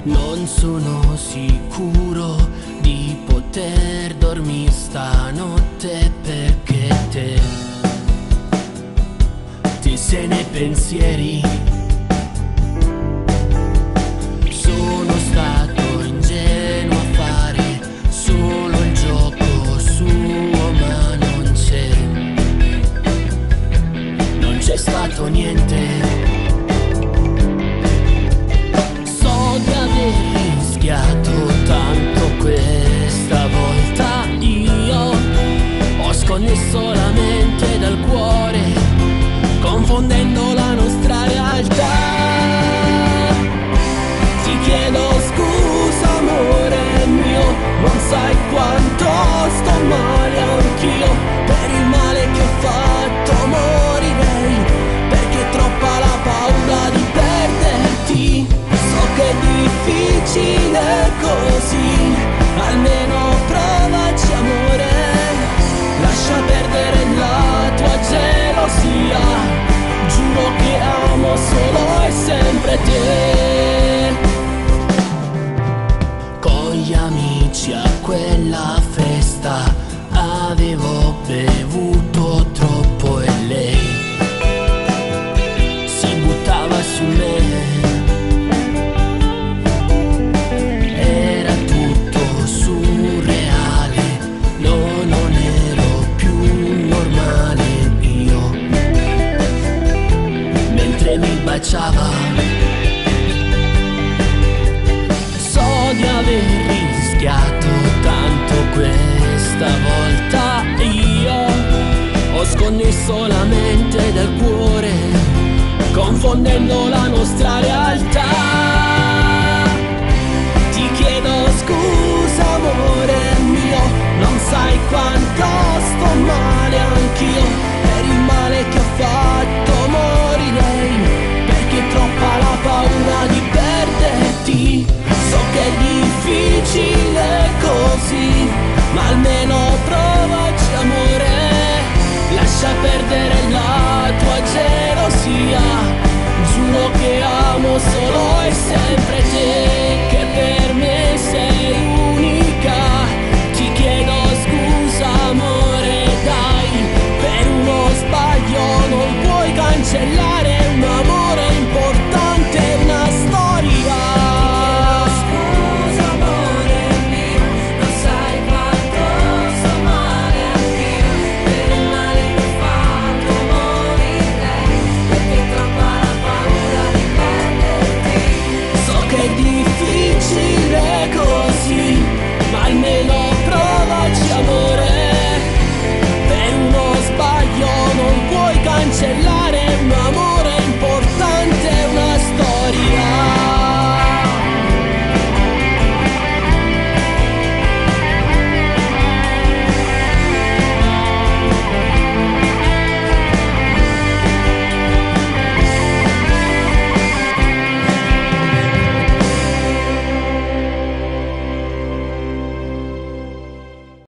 Non sono sicuro di poter dormire stanotte perché te sei nei pensieri. Sono stato ingenuo a fare solo il gioco suo, ma non c'è stato niente. Di aver rischiato tanto questa volta. Io ho sconnetto la mente dal cuore, confondendo la nostra realtà. Ti chiedo scusa amore mio, non sai quanto sto male anch'io per il male che ho fatto. Morirei perché è troppa la paura di perderti. Che è difficile così, almeno provaci amore. Lascia perdere la tua gelosia, giuro che amo solo e sempre te. Con gli amici a quella festa avevo bevuto troppo e lei si buttava su me. So di aver rischiato tanto questa volta. Io ho sconnesso la mente dal cuore, confondendo la nostra realtà. Ti chiedo scusa amore mio, non sai quanto sto male anch'io per il male che ho fatto. Morirei perché è troppa la paura di perderti. So che è difficile così, ma almeno provaci amore. Lascia perdere la tua gelosia, giuro che amo solo e sempre te.